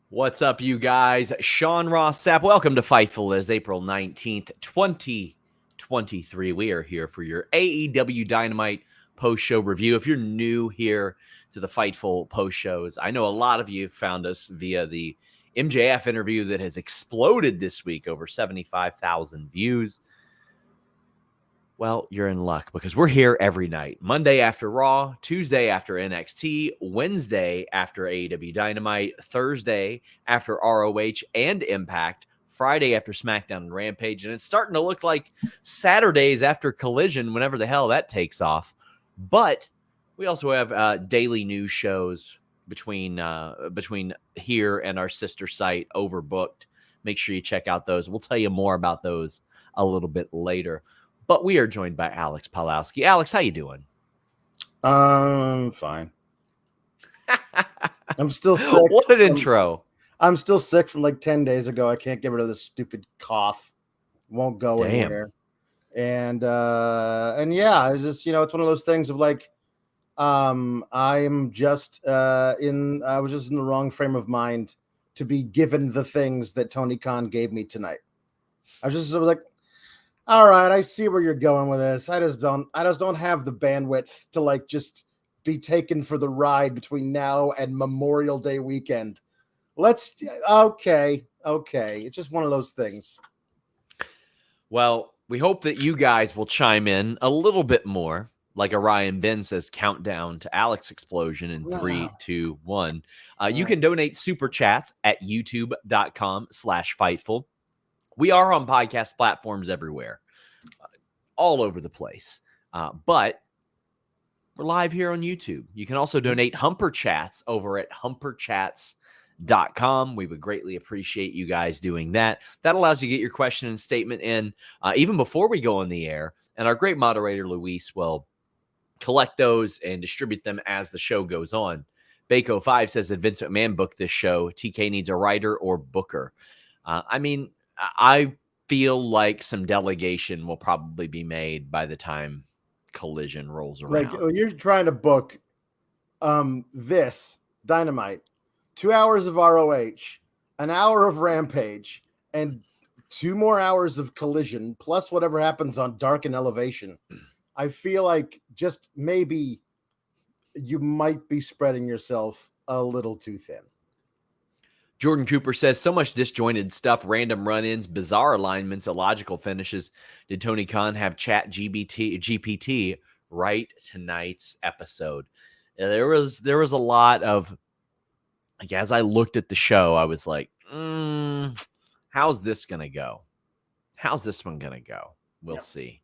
What's up, you guys? Sean Ross Sapp. Welcome to Fightful. It is April 19th, 2023. We are here for your AEW Dynamite post-show review. If you're new here to the Fightful post-shows, I know a lot of you found us via the MJF interview that has exploded this week, over 75,000 views. Well, you're in luck because we're here every night. Monday after Raw, Tuesday after NXT, Wednesday after AEW Dynamite, Thursday after ROH and Impact, Friday after SmackDown and Rampage. And it's starting to look like Saturdays after Collision, whenever the hell that takes off. But we also have daily news shows between here and our sister site, Overbooked. Make sure you check out those. We'll tell you more about those a little bit later. But we are joined by Alex Pawlowski. Alex, how you doing? Fine. I'm still sick. What an intro. I'm still sick from like 10 days ago. I can't get rid of this stupid cough. Won't go anywhere. And yeah, it's just, it's one of those things of like, I was just in the wrong frame of mind to be given the things that Tony Khan gave me tonight. I was like, all right, I see where you're going with this. I just don't have the bandwidth to like just be taken for the ride between now and Memorial Day weekend. Okay. It's just one of those things. Well, we hope that you guys will chime in a little bit more. Like Orion Ben says, countdown to Alex explosion in 3, 2, 1. You can donate super chats at youtube.com/Fightful. We are on podcast platforms everywhere, all over the place. But we're live here on YouTube. You can also donate Humper Chats over at humperchats.com. We would greatly appreciate you guys doing that. That allows you to get your question and statement in even before we go on the air. And our great moderator, Luis, will collect those and distribute them as the show goes on. Bako5 says that Vince McMahon booked this show. TK needs a writer or booker. I feel like some delegation will probably be made by the time Collision rolls around. Like you're trying to book this Dynamite, 2 hours of ROH, an hour of Rampage, and 2 more hours of Collision, plus whatever happens on Dark and Elevation. I feel like just maybe you might be spreading yourself a little too thin. Jordan Cooper says, so much disjointed stuff, random run-ins, bizarre alignments, illogical finishes. Did Tony Khan have Chat GPT write tonight's episode? There was a lot of, like, as I looked at the show, I was like, how's this going to go? How's this one going to go? We'll see.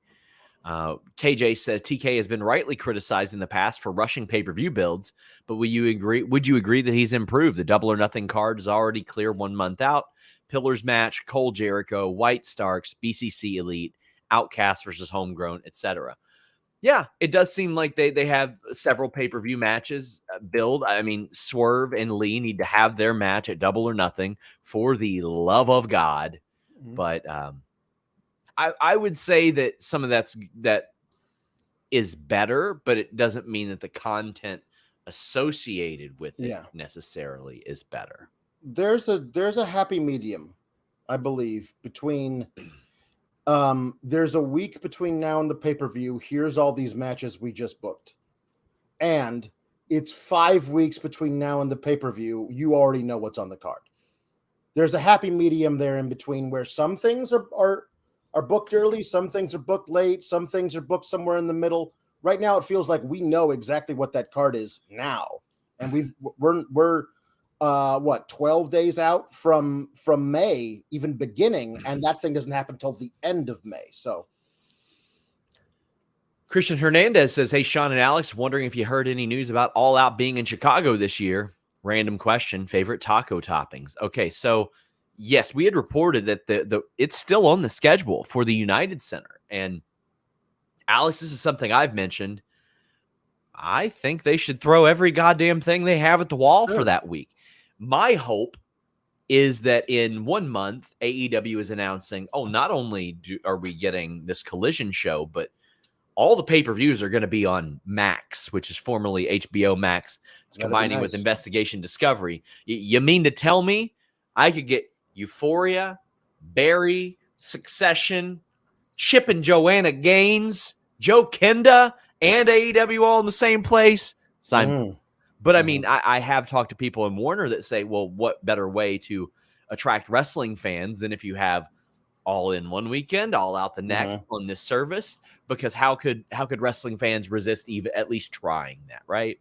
KJ says TK has been rightly criticized in the past for rushing pay-per-view builds, but would you agree that he's improved? The Double or Nothing card is already clear 1 month out. Pillars match, Cole Jericho, White Starks, BCC Elite, Outcasts versus Homegrown, etc. Yeah, it does seem like they have several pay-per-view matches build. I mean, Swerve and Lee need to have their match at Double or Nothing for the love of God. Mm-hmm. But I would say that some of that is better, but it doesn't mean that the content associated with it necessarily is better. There's a happy medium, I believe, between there's a week between now and the pay-per-view. Here's all these matches we just booked. And it's 5 weeks between now and the pay-per-view. You already know what's on the card. There's a happy medium there in between where some things are booked early, some things are booked late, some things are booked somewhere in the middle. Right now, it feels like we know exactly what that card is now, and we're 12 days out from May even beginning, and that thing doesn't happen until the end of May. So, Christian Hernandez says, "Hey, Sean and Alex, wondering if you heard any news about All Out being in Chicago this year? Random question. Favorite taco toppings?" Okay, so. Yes, we had reported that it's still on the schedule for the United Center. And Alex, this is something I've mentioned. I think they should throw every goddamn thing they have at the wall for that week. My hope is that in 1 month, AEW is announcing, not only are we getting this Collision show, but all the pay-per-views are going to be on Max, which is formerly HBO Max. It's That'd be combining with nice. Investigation Discovery. You mean to tell me I could get Euphoria, Barry, Succession, Chip and Joanna Gaines, Joe Kenda, and AEW all in the same place? Sign. Mhm. But I mean, I have talked to people in Warner that say, well, what better way to attract wrestling fans than if you have all in one weekend, all out the next on this service? Because how could wrestling fans resist even at least trying that, right?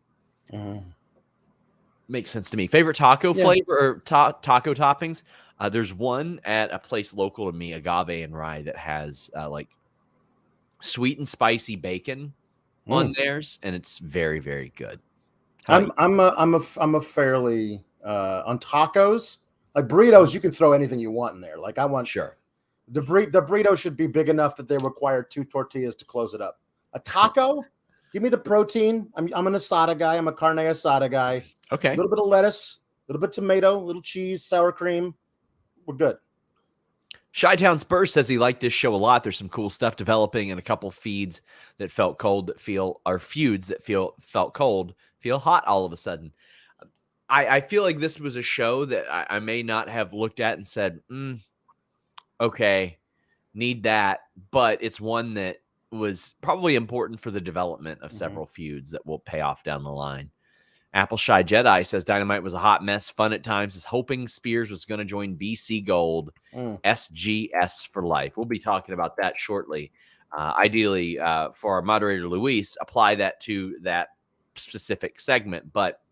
Makes sense to me. Favorite taco flavor or taco toppings? There's one at a place local to me, Agave and Rye, that has like sweet and spicy bacon on theirs, and it's very, very good. I'm a fairly on tacos, like burritos. You can throw anything you want in there. Like I want the burrito should be big enough that they require 2 tortillas to close it up. A taco, give me the protein. I'm an asada guy. I'm a carne asada guy. Okay. A little bit of lettuce, a little bit of tomato, a little cheese, sour cream. We're good. Chi-Town Spurs says he liked this show a lot. There's some cool stuff developing, and a couple feeds that felt cold that feuds that felt cold feel hot all of a sudden. I feel like this was a show that I may not have looked at and said, okay, need that. But it's one that was probably important for the development of several feuds that will pay off down the line. Apple Shy Jedi says Dynamite was a hot mess, fun at times, is hoping Spears was going to join BC Gold, SGS for life. We'll be talking about that shortly. Ideally, for our moderator, Luis, apply that to that specific segment. But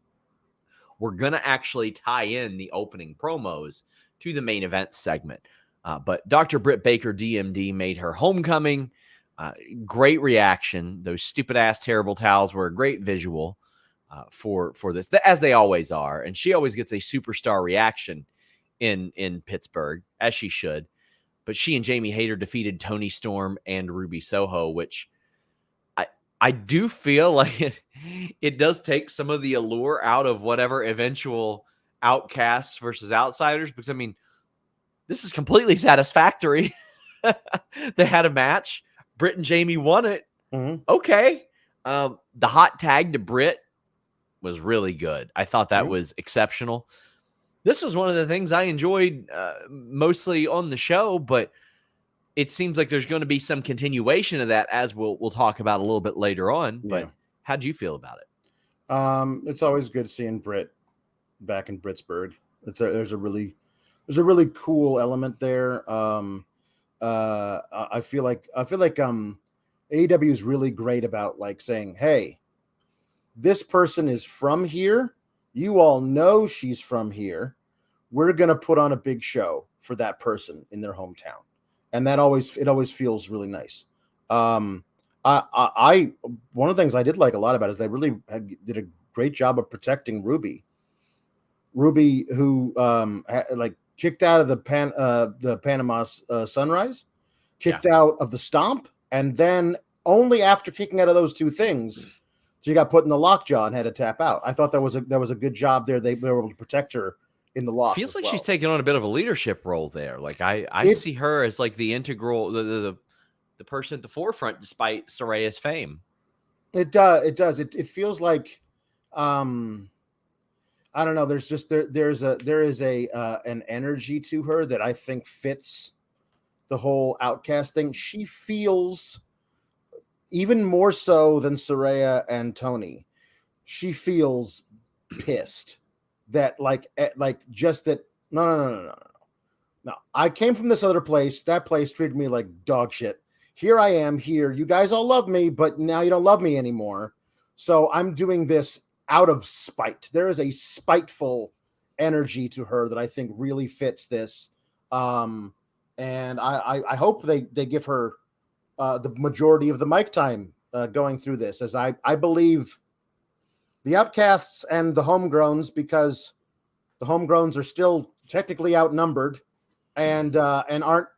we're going to actually tie in the opening promos to the main event segment. But Dr. Britt Baker, DMD, made her homecoming. Great reaction. Those stupid-ass terrible towels were a great visual. For this, as they always are, and she always gets a superstar reaction in Pittsburgh, as she should. But she and Jamie Hayter defeated Toni Storm and Ruby Soho, which I do feel like it does take some of the allure out of whatever eventual Outcasts versus Outsiders, because I mean, this is completely satisfactory. They had a match. Britt and Jamie won it. Okay. The hot tag to Britt was really good. I thought that was exceptional. This was one of the things I enjoyed mostly on the show, but it seems like there's going to be some continuation of that, as we'll talk about a little bit later on. But how'd you feel about it? It's always good seeing Britt back in Pittsburgh. There's a really cool element there. I feel like AEW is really great about like saying, hey, this person is from here. You all know she's from here. We're going to put on a big show for that person in their hometown. And it always feels really nice. One of the things I did like a lot about it is they really did a great job of protecting Ruby. Ruby, who kicked out of the Panama Sunrise, kicked out of the Stomp, and then only after kicking out of those two things, she got put in the lockjaw and had to tap out. I thought that was a good job there. They were able to protect her in the loss. Feels like she's taking on a bit of a leadership role there. Like I see her as like the integral, the person at the forefront, despite Soraya's fame. It does. It feels like, I don't know. There's just there is an energy to her that I think fits the whole Outcast thing. She feels, even more so than Saraya and Toni, she feels pissed that just that. No. I came from this other place. That place treated me like dog shit. Here I am here. You guys all love me, but now you don't love me anymore. So I'm doing this out of spite. There is a spiteful energy to her that I think really fits this. And I hope they give her the majority of the mic time going through this, as I believe the Outcasts and the Homegrowns, because the Homegrowns are still technically outnumbered and aren't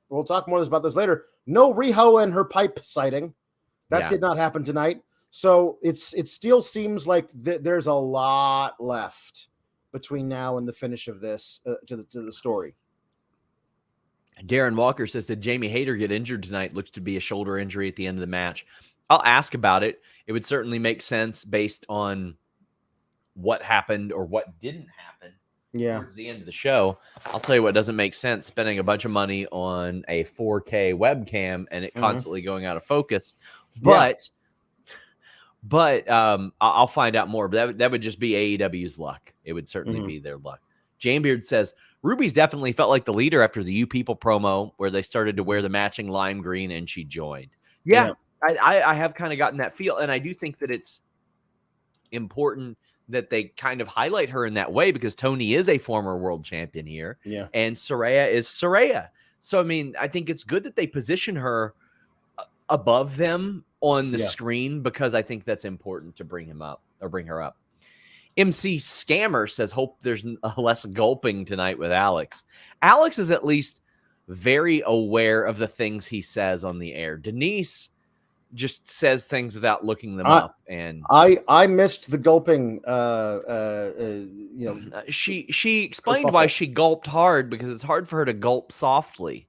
we'll talk more about this later. No Riho and her pipe sighting. That did not happen tonight. So it still seems like there's a lot left between now and the finish of this to the story. Darren Walker says, did Jamie Hayter get injured tonight? Looks to be a shoulder injury at the end of the match. I'll ask about it. It would certainly make sense based on what happened or what didn't happen towards the end of the show. I'll tell you what doesn't make sense, spending a bunch of money on a 4K webcam and it constantly going out of focus. But I'll find out more. But that would just be AEW's luck. It would certainly be their luck. Jamebeard says, Ruby's definitely felt like the leader after the You People promo where they started to wear the matching lime green and she joined. Yeah. I have kind of gotten that feel. And I do think that it's important that they kind of highlight her in that way because Toni is a former world champion here. Yeah. And Saraya is Saraya. So, I mean, I think it's good that they position her above them on the screen because I think that's important to bring her up. MC Scammer says, hope there's less gulping tonight with Alex. Alex is at least very aware of the things he says on the air. Denise just says things without looking them up. And I missed the gulping. She explained why she gulped hard because it's hard for her to gulp softly.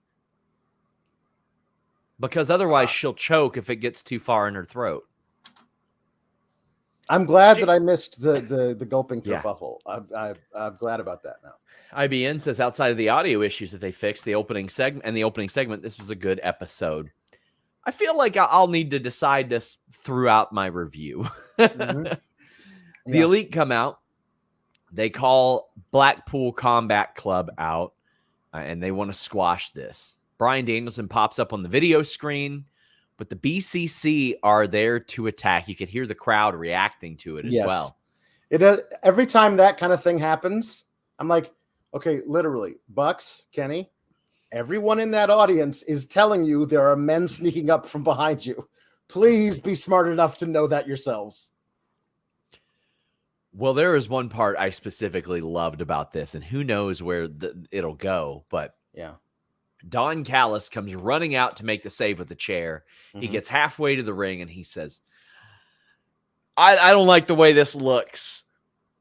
Because otherwise she'll choke if it gets too far in her throat. I'm glad that I missed the gulping kerfuffle. I'm glad about that now. IBN says outside of the audio issues that they fixed the opening segment, this was a good episode. I feel like I'll need to decide this throughout my review. The Elite come out. They call Blackpool Combat Club out, and they want to squash this. Bryan Danielson pops up on the video screen, but the BCC are there to attack. You could hear the crowd reacting to it as well. Every time that kind of thing happens, I'm like, okay, literally, Bucks, Kenny, everyone in that audience is telling you there are men sneaking up from behind you. Please be smart enough to know that yourselves. Well, there is one part I specifically loved about this, and who knows where it'll go, but Don Callis comes running out to make the save with the chair. He gets halfway to the ring, and he says, I don't like the way this looks.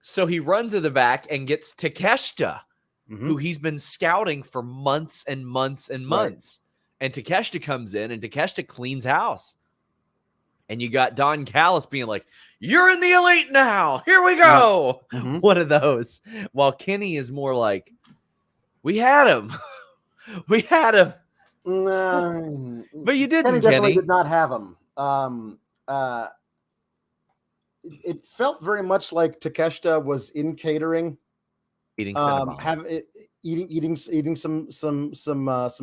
So he runs to the back and gets Takeshita, who he's been scouting for months and months and months. Right. And Takeshita comes in, and Takeshita cleans house. And you got Don Callis being like, you're in the Elite now. Here we go. One of those. While Kenny is more like, we had him. We had him. But you didn't, Kenny. Definitely did not have him. It felt very much like Takeshita was in catering. Eating some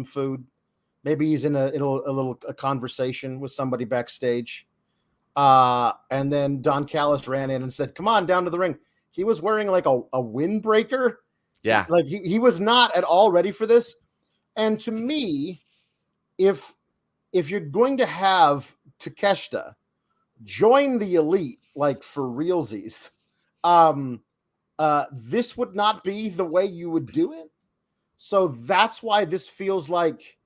food. Maybe he's in a conversation with somebody backstage. And then Don Callis ran in and said, come on down to the ring. He was wearing like a windbreaker. Yeah. Like he was not at all ready for this. And to me, if you're going to have Takeshita join the Elite, like for realsies, this would not be the way you would do it. So that's why this feels like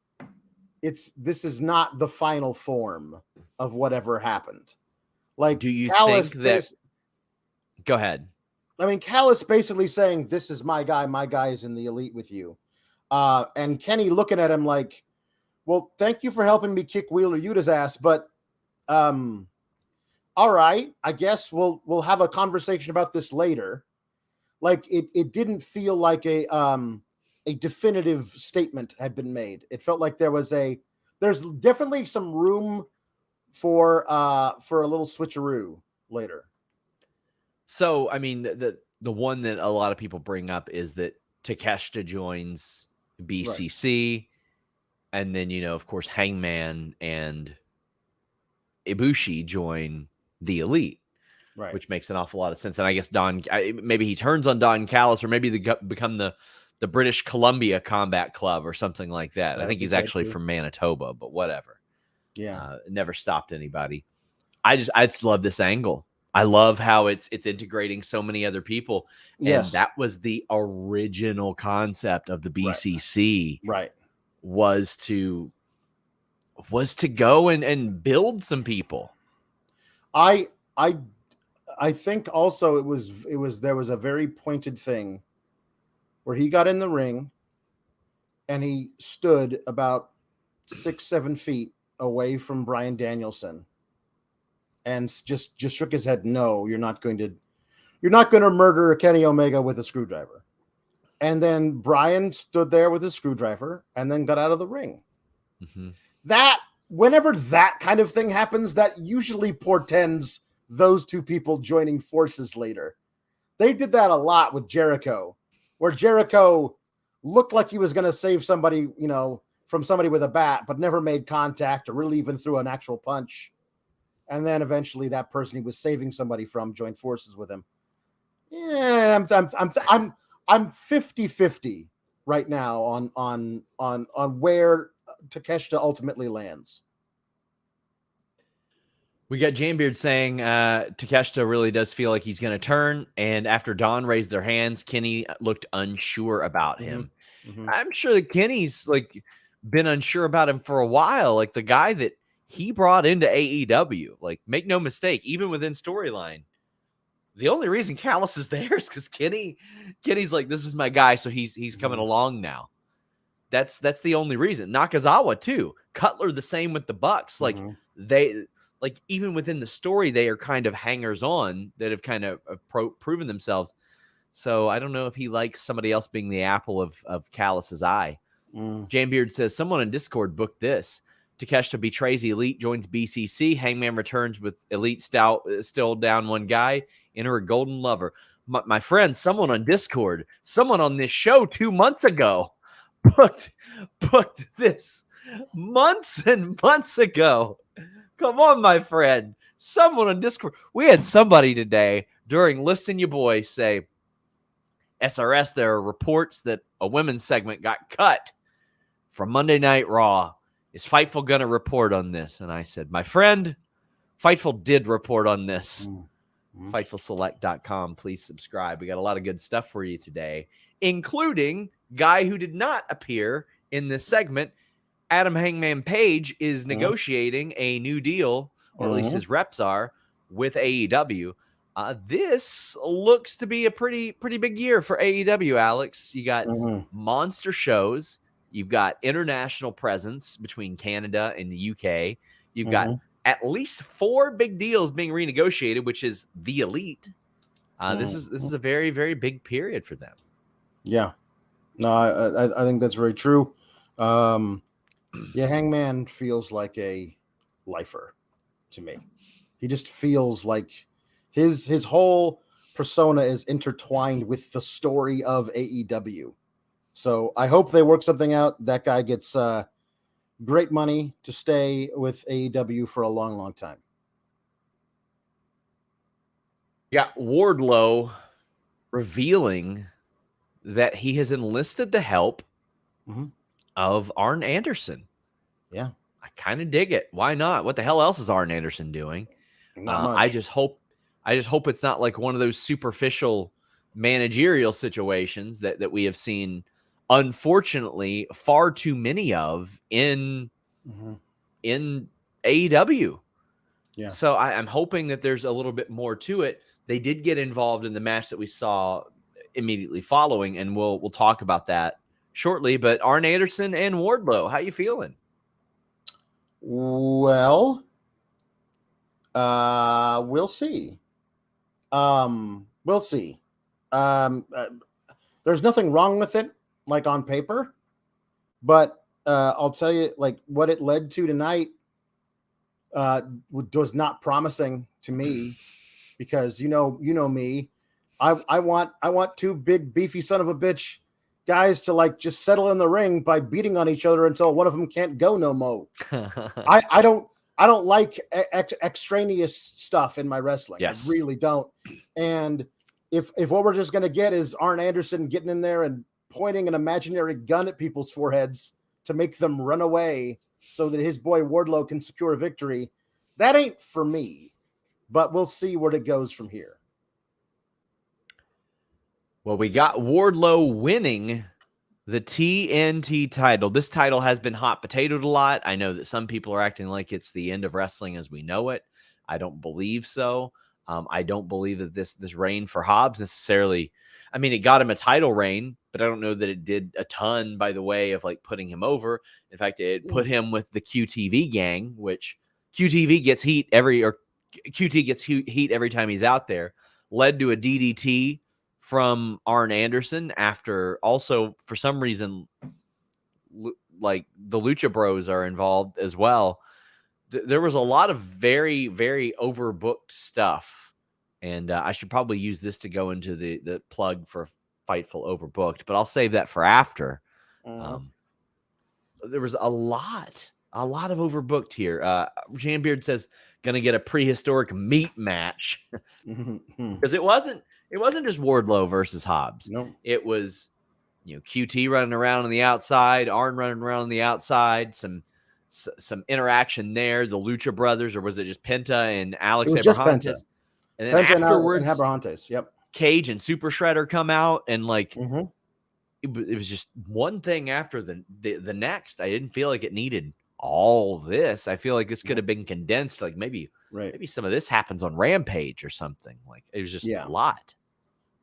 this is not the final form of whatever happened. Like, do you Callis think that? Go ahead. I mean, Callis basically saying, "This is my guy. My guy is in the Elite with you," and Kenny looking at him like, "Well, thank you for helping me kick Wheeler Yuta's ass, but all right, I guess we'll have a conversation about this later." Like it didn't feel like a definitive statement had been made. It felt like there's definitely some room for a little switcheroo later. So, I mean, the one that a lot of people bring up is that Takeshita joins BCC, right. And then, of course, Hangman and Ibushi join the Elite, right? Which makes an awful lot of sense. And I guess maybe he turns on Don Callis, or maybe they become the British Columbia Combat Club or something like that. I think he's actually from Manitoba, but whatever. Yeah, never stopped anybody. I just love this angle. I love how it's integrating so many other people. And that was the original concept of the BCC. Right. Was to go and build some people. I think also there was a very pointed thing where he got in the ring and he stood about 6-7 feet away from Bryan Danielson and just shook his head. No, you're not going to murder Kenny Omega with a screwdriver. And then Bryan stood there with his screwdriver and then got out of the ring. Mm-hmm. That, whenever that kind of thing happens, that usually portends those two people joining forces later. They did that a lot with Jericho, where Jericho looked like he was going to save somebody, from somebody with a bat, but never made contact or really even threw an actual punch. And then eventually that person he was saving somebody from joined forces with him. Yeah, I'm 50-50 right now on where Takeshita ultimately lands. We got Jamebeard saying Takeshita really does feel like he's going to turn. And after Dawn raised their hands, Kenny looked unsure about him. Mm-hmm. I'm sure that Kenny's been unsure about him for a while. Like the guy that he brought into AEW. Like, make no mistake, even within storyline, the only reason Callis is there is because Kenny's like, this is my guy, so he's coming along now. That's the only reason. Nakazawa too. Cutler the same with the Bucks. Like they. Like, even within the story, they are kind of hangers-on that have kind of proven themselves. So I don't know if he likes somebody else being the apple of Callis's eye. Jamebeard says, someone in Discord booked this. Takeshita betrays Elite, joins BCC. Hangman returns with Elite still down one guy. Enter a golden lover. My friend, someone on Discord, someone on this show 2 months ago booked this months and months ago. Come on, my friend. Someone on Discord. We had somebody today during Listen Your Boy say, SRS, there are reports that a women's segment got cut from Monday Night Raw. Is Fightful going to report on this? And I said, my friend, Fightful did report on this. FightfulSelect.com. Please subscribe. We got a lot of good stuff for you today, including guy who did not appear in this segment. Adam Hangman Page is negotiating a new deal, or at least his reps are, with AEW. This looks to be a pretty big year for AEW, Alex. You got monster shows. You've got international presence between Canada and the UK. You've got at least 4 big deals being renegotiated, which is the Elite. This is a very, very big period for them. Yeah. No, I think that's very true. Yeah, Hangman feels like a lifer to me. He just feels like his whole persona is intertwined with the story of AEW. So I hope they work something out. That guy gets great money to stay with AEW for a long, long time. Yeah, Wardlow revealing that he has enlisted the help of Arn Anderson. Yeah. I kind of dig it. Why not? What the hell else is Arn Anderson doing? I just hope it's not like one of those superficial managerial situations that we have seen, unfortunately, far too many of in AEW. Yeah. So I'm hoping that there's a little bit more to it. They did get involved in the match that we saw immediately following, and we'll talk about that shortly. But Arn Anderson and Wardlow, how you feeling? Well, we'll see. We'll see. There's nothing wrong with it, like on paper, but I'll tell you, like what it led to tonight was not promising to me, because you know me, I want 2 big beefy son of a bitch guys to like just settle in the ring by beating on each other until one of them can't go no more. I don't like extraneous stuff in my wrestling. Yes. I really don't. And if what we're just going to get is Arn Anderson getting in there and pointing an imaginary gun at people's foreheads to make them run away so that his boy Wardlow can secure a victory, that ain't for me. But we'll see where it goes from here. Well, we got Wardlow winning the TNT title. This title has been hot potatoed a lot. I know that some people are acting like it's the end of wrestling as we know it. I don't believe so. I don't believe that this reign for Hobbs necessarily. I mean, it got him a title reign, but I don't know that it did a ton by the way of like putting him over. In fact, it put him with the QTV gang, which QTV gets heat QT gets heat every time he's out there. Led to a DDT from Arn Anderson after also for some reason like the Lucha Bros are involved as well. There was a lot of very, very overbooked stuff. And I should probably use this to go into the plug for Fightful Overbooked, but I'll save that for after. There was a lot of overbooked here. Jambeard says, going to get a prehistoric meat match. Because it wasn't just Wardlow versus Hobbs. No. It was, QT running around on the outside, Arn running around on the outside, some interaction there. The Lucha Brothers, or was it just Penta and Alex Abrahantes? And then Penta afterwards, and Abrahantes, yep. Cage and Super Shredder come out, and like it was just one thing after the next. I didn't feel like it needed all this. I feel like this could have been condensed. Like maybe some of this happens on Rampage or something. Like it was just a lot.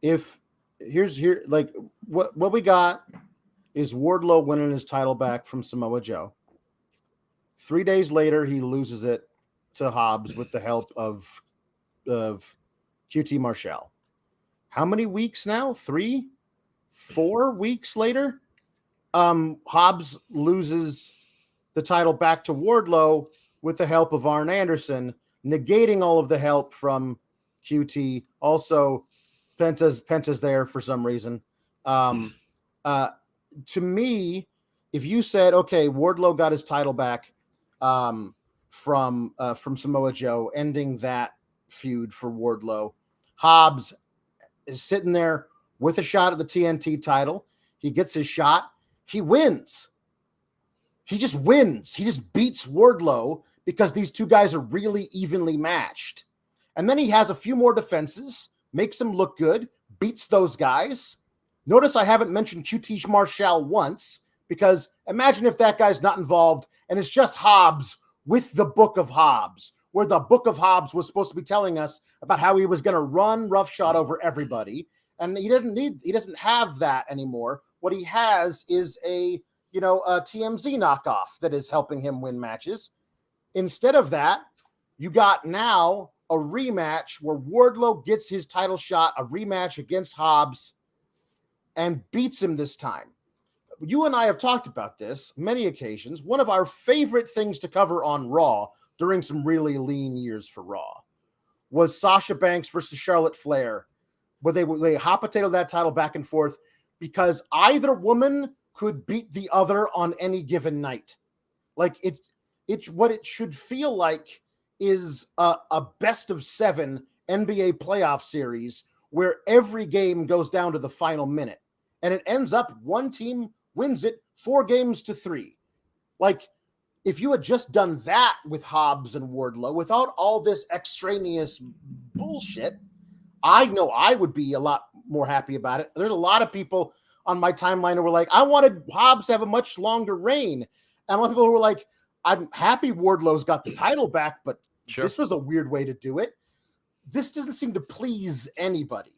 Like what we got is Wardlow winning his title back from Samoa Joe. 3 days later, he loses it to Hobbs with the help of QT Marshall. How many weeks now? 3, 4 weeks later, Hobbs loses the title back to Wardlow with the help of Arn Anderson, negating all of the help from QT. Also, Penta's there for some reason. To me, if you said, okay, Wardlow got his title back from Samoa Joe, ending that feud for Wardlow, Hobbs is sitting there with a shot at the TNT title. He gets his shot. He wins. He just wins. He just beats Wardlow because these two guys are really evenly matched. And then he has a few more defenses, makes him look good, beats those guys. Notice I haven't mentioned QT Marshall once, because imagine if that guy's not involved and it's just Hobbs with the Book of Hobbs, where the Book of Hobbs was supposed to be telling us about how he was going to run roughshod over everybody. And he doesn't have that anymore. What he has is a TMZ knockoff that is helping him win matches. Instead of that, you got now a rematch where Wardlow gets his title shot, a rematch against Hobbs, and beats him this time. You and I have talked about this many occasions. One of our favorite things to cover on Raw during some really lean years for Raw was Sasha Banks versus Charlotte Flair, where they hot potato that title back and forth because either woman could beat the other on any given night. Like it's what it should feel like is a best of 7 NBA playoff series where every game goes down to the final minute, and it ends up one team wins it 4-3. Like, if you had just done that with Hobbs and Wardlow without all this extraneous bullshit, I know I would be a lot more happy about it. There's a lot of people on my timeline who were like, I wanted Hobbs to have a much longer reign. And a lot of people who were like, I'm happy Wardlow's got the title back, but this was a weird way to do it. This doesn't seem to please anybody.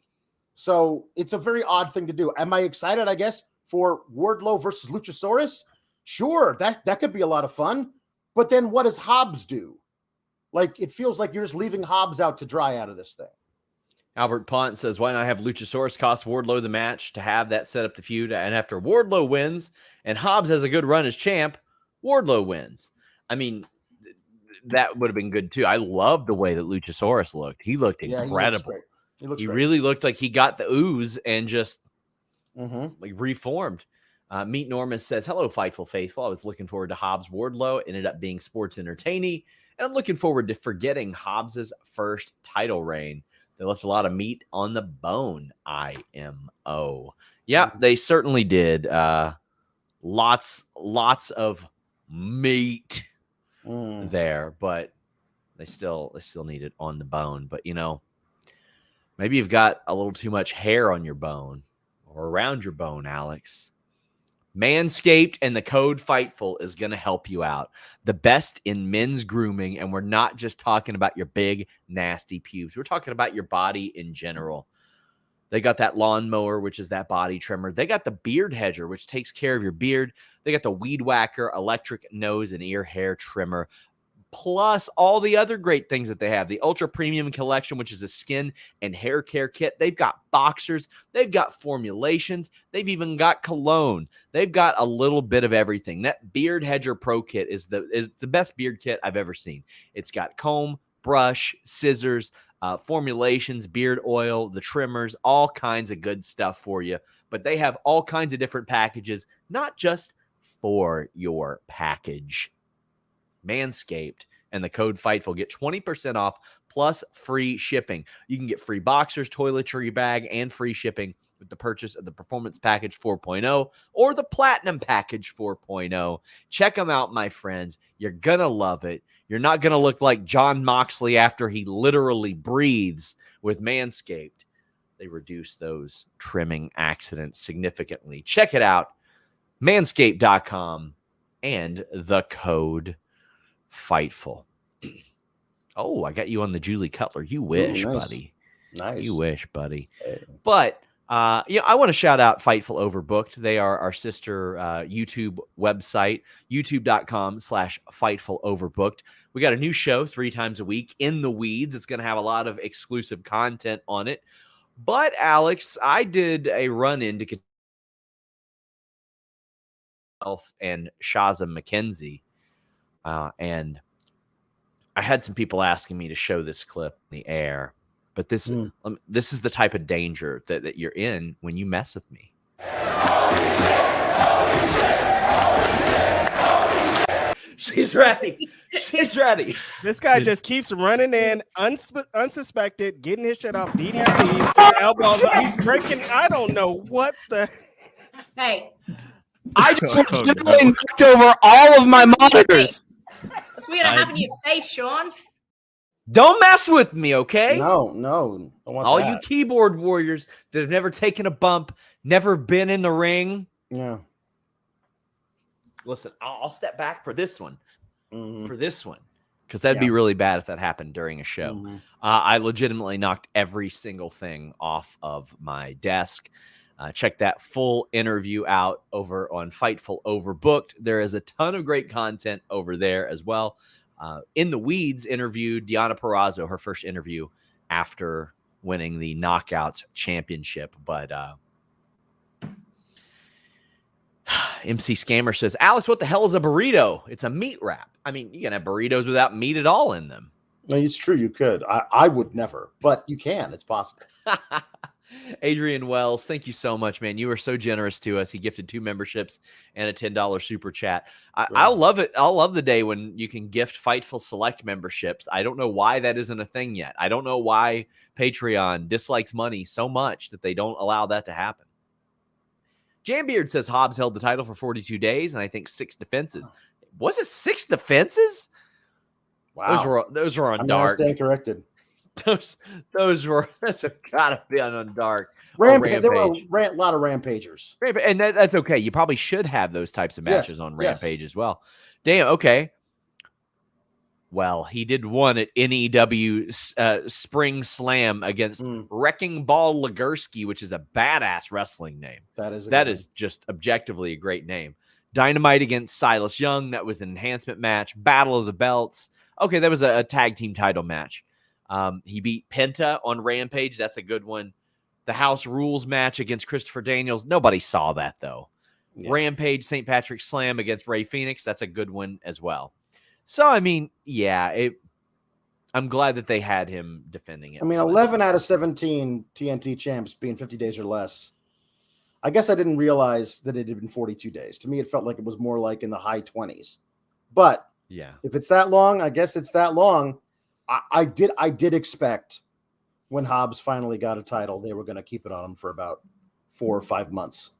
So it's a very odd thing to do. Am I excited, I guess, for Wardlow versus Luchasaurus? Sure, that could be a lot of fun. But then what does Hobbs do? Like, it feels like you're just leaving Hobbs out to dry out of this thing. Albert Pont says, why not have Luchasaurus cost Wardlow the match to have that set up the feud? And after Wardlow wins and Hobbs has a good run as champ, Wardlow wins. I mean, that would have been good too. I love the way that Luchasaurus looked. He looked incredible. He really looked like he got the ooze and just like reformed. Meet Norman says, hello, Fightful Faithful. I was looking forward to Hobbs Wardlow. It ended up being sports entertaining. And I'm looking forward to forgetting Hobbs's first title reign. They left a lot of meat on the bone, IMO. Yeah, they certainly did. Lots of meat there, but they still need it on the bone. But, maybe you've got a little too much hair on your bone or around your bone, Alex. Manscaped and the code FIGHTFUL is going to help you out. The best in men's grooming, and we're not just talking about your big, nasty pubes. We're talking about your body in general. They got that lawnmower, which is that body trimmer. They got the beard hedger, which takes care of your beard. They got the weed whacker, electric nose and ear hair trimmer, plus all the other great things that they have. The Ultra Premium Collection, which is a skin and hair care kit. They've got boxers. They've got formulations. They've even got cologne. They've got a little bit of everything. That Beard Hedger Pro Kit is the best beard kit I've ever seen. It's got comb, brush, scissors, formulations, beard oil, the trimmers, all kinds of good stuff for you. But they have all kinds of different packages, not just for your package. Manscaped and the code FIGHTFUL get 20% off plus free shipping. You can get free boxers, toiletry bag, and free shipping with the purchase of the Performance Package 4.0 or the Platinum Package 4.0. Check them out, my friends. You're going to love it. You're not going to look like John Moxley after he literally breathes with Manscaped. They reduce those trimming accidents significantly. Check it out, manscaped.com and the code FIGHTFUL. Oh, I got you on the Julie Cutler. You wish, nice. buddy. Nice. You wish, buddy. Hey. But I want to shout out Fightful Overbooked. They are our sister YouTube website, youtube.com/Fightful Overbooked. We got a new show 3 times a week, In the Weeds. It's going to have a lot of exclusive content on it. But, Alex, I did a run-in to and Shaza McKenzie. And I had some people asking me to show this clip in the air, but this is the type of danger that you're in when you mess with me. She's ready. She's ready. This guy just keeps running in, unsuspected, getting his shit off, beating his knees, elbows. He's breaking. I don't know what the. Hey, I just legitimately knocked over all of my monitors. that's weird. That happened to your face, Sean. Don't mess with me, okay? No. I want All that. you keyboard warriors that have never taken a bump, never been in the ring. Yeah. Listen, I'll step back for this one. Mhm. For this one. Because that'd be really bad if that happened during a show. Mhm. I legitimately knocked every single thing off of my desk. Check that full interview out over on Fightful Overbooked. There is a ton of great content over there as well. In the Weeds interviewed Deonna Purrazzo, her first interview after winning the Knockouts Championship. But MC Scammer says, Alex, what the hell is a burrito? It's a meat wrap. I mean, you can have burritos without meat at all in them. No, it's true. You could. I would never, but you can. It's possible. Adrian Wells, thank you so much, man. You were so generous to us. He gifted 2 memberships and a $10 super chat. I'll love it. I'll love the day when you can gift Fightful Select memberships. I don't know why that isn't a thing yet. I don't know why Patreon dislikes money so much that they don't allow that to happen. Jambeard says Hobbs held the title for 42 days and I think 6 defenses. Was it 6 defenses? Wow. Those were on I dark. stand corrected. Those have gotta be on dark. Rampage. There were a lot of rampagers. And that's okay. You probably should have those types of matches on Rampage as well. Damn, okay. Well, he did one at NEW Spring Slam against Wrecking Ball Legursky, which is a badass wrestling name. That is just objectively a great name. Dynamite against Silas Young. That was an enhancement match. Battle of the Belts. Okay, that was a tag team title match. He beat Penta on Rampage. That's a good one. The House Rules match against Christopher Daniels. Nobody saw that, though. Yeah. Rampage St. Patrick's Slam against Ray Phoenix. That's a good one as well. So, I mean, yeah, I'm glad that they had him defending it. I mean, 11 out of 17 TNT champs being 50 days or less. I guess I didn't realize that it had been 42 days. To me, it felt like it was more like in the high 20s. But yeah, if it's that long, I guess it's that long. I did expect when Hobbs finally got a title, they were going to keep it on him for about 4 or 5 months.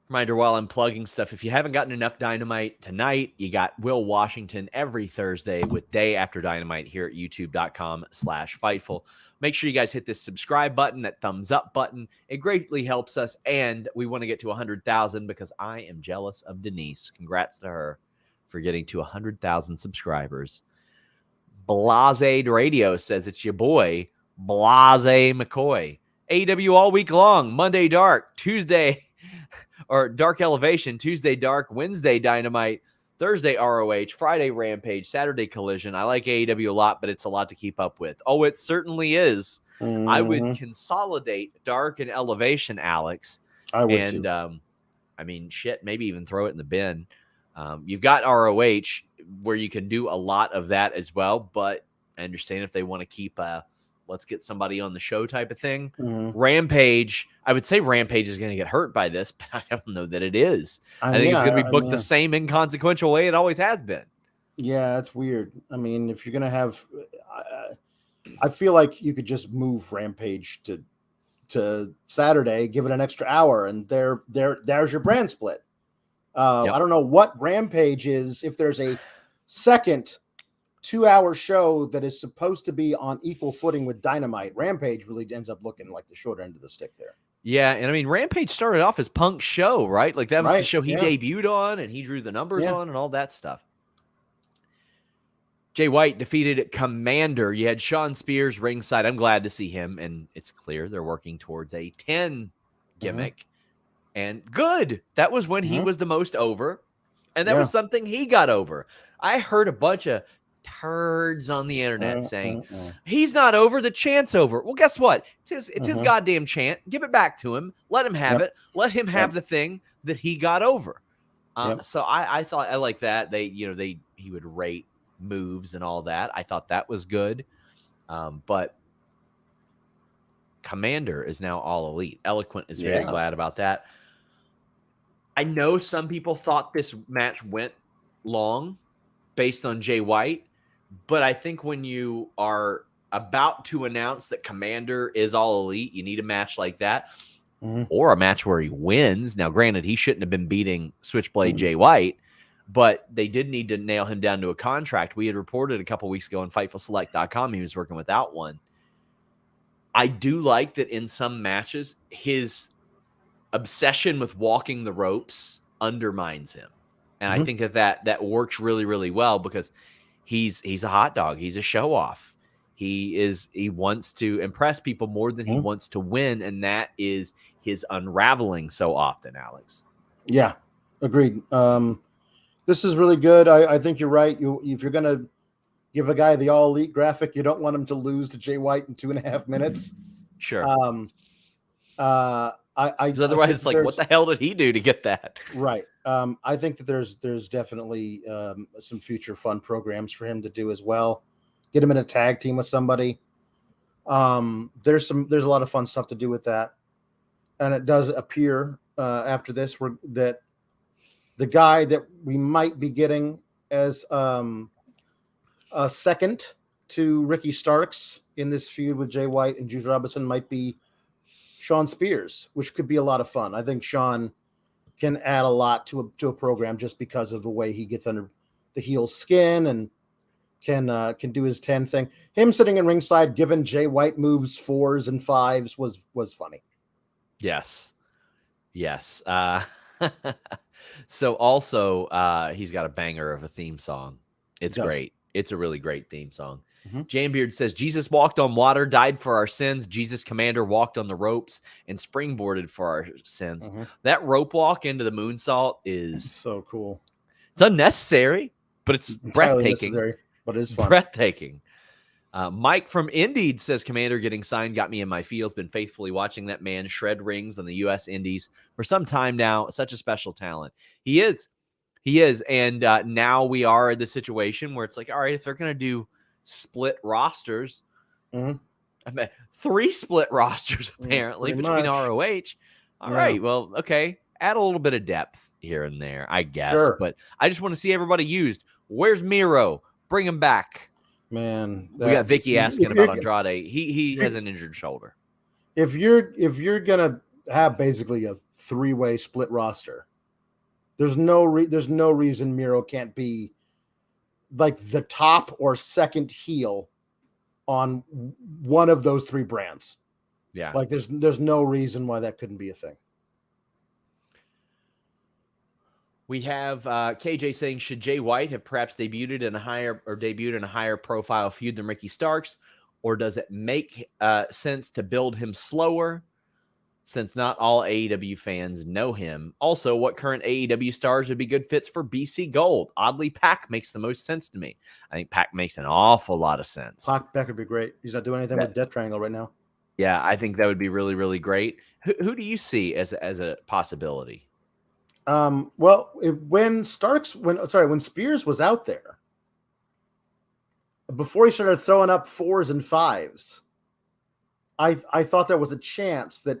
Reminder while I'm plugging stuff, if you haven't gotten enough Dynamite tonight, you got Will Washington every Thursday with Day After Dynamite here at youtube.com/Fightful. Make sure you guys hit this subscribe button, that thumbs up button. It greatly helps us, and we want to get to 100,000 because I am jealous of Denise. Congrats to her for getting to 100,000 subscribers. Blase Radio says it's your boy, Blase McCoy. AEW all week long, Monday Dark, Tuesday, or Dark Elevation, Tuesday Dark, Wednesday Dynamite, Thursday ROH, Friday Rampage, Saturday Collision. I like AEW a lot, but it's a lot to keep up with. Oh, it certainly is. Mm-hmm. I would consolidate Dark and Elevation, Alex. I would and, too. I mean, shit, maybe even throw it in the bin. You've got ROH where you can do a lot of that as well, but I understand if they want to keep let's get somebody on the show type of thing. Mm-hmm. Rampage, I would say Rampage is going to get hurt by this, but I don't know that it is. I think it's going to be booked the same inconsequential way it always has been. Yeah, that's weird. I mean, if you're going to have, I feel like you could just move Rampage to Saturday, give it an extra hour, and there's your brand split. I don't know what Rampage is. If there's a second 2-hour show that is supposed to be on equal footing with Dynamite, Rampage really ends up looking like the short end of the stick there. Yeah, and I mean, Rampage started off as Punk's show, right? Like that was the show he debuted on, and he drew the numbers on and all that stuff. Jay White defeated Komander. You had Sean Spears ringside. I'm glad to see him, and it's clear they're working towards a 10 gimmick. And good. That was when he was the most over, and that was something he got over. I heard a bunch of turds on the internet saying he's not over, the chant's over. Well, guess what? It's his goddamn chant. Give it back to him. Let him have it. Let him have the thing that he got over. So I thought I like that. He would rate moves and all that. I thought that was good. But Komander is now all elite. Eloquent is very glad about that. I know some people thought this match went long based on Jay White, but I think when you are about to announce that Komander is all elite, you need a match like that or a match where he wins. Now, granted, he shouldn't have been beating Switchblade Jay White, but they did need to nail him down to a contract. We had reported a couple weeks ago on FightfulSelect.com he was working without one. I do like that in some matches, his obsession with walking the ropes undermines him. And I think that works really, really well because he's a hot dog. He's a show off. He wants to impress people more than he wants to win. And that is his unraveling so often, Alex. Yeah, agreed. This is really good. I think you're right. If you're going to give a guy the all elite graphic, you don't want him to lose to Jay White in 2.5 minutes. Sure. Otherwise, it's like, what the hell did he do to get that? Right. I think that there's definitely some future fun programs for him to do as well. Get him in a tag team with somebody. There's a lot of fun stuff to do with that, and it does appear after this that the guy that we might be getting as a second to Ricky Starks in this feud with Jay White and Juice Robinson might be Sean Spears, which could be a lot of fun. I think Sean can add a lot to a program just because of the way he gets under the heel's skin and can do his 10 thing. Him sitting in ringside giving Jay White moves 4s and 5s was funny. Yes. So also he's got a banger of a theme song. It's great. It's a really great theme song. Jambeard says, Jesus walked on water, died for our sins. Jesus Komander walked on the ropes and springboarded for our sins. That rope walk into the moonsault is so cool. It's unnecessary, but it's breathtaking. But it's fun. Breathtaking. Mike from Indeed says, Komander getting signed got me in my feels. Been faithfully watching that man shred rings on the U.S. Indies for some time now. Such a special talent. He is. And now we are in the situation where it's like, all right, if they're going to do split rosters, I mean, 3 split rosters apparently between ROH. All right, well, okay. Add a little bit of depth here and there, I guess. Sure. But I just want to see everybody used. Where's Miro? Bring him back. Man, we got Vicky asking about Andrade. He has an injured shoulder. If you're gonna have basically a 3-way split roster, there's no reason Miro can't be like the top or second heel on one of those three brands. Yeah. Like there's no reason why that couldn't be a thing. We have KJ saying, should Jay White have perhaps debuted in a higher profile feud than Ricky Starks, or does it make sense to build him slower, since not all AEW fans know him? Also, what current AEW stars would be good fits for BC Gold? Oddly, Pac makes the most sense to me. I think Pac makes an awful lot of sense. Pac would be great. He's not doing anything with Death Triangle right now. Yeah, I think that would be really, really great. Who do you see as a possibility? Well, when Spears was out there, before he started throwing up 4s and 5s, I thought there was a chance that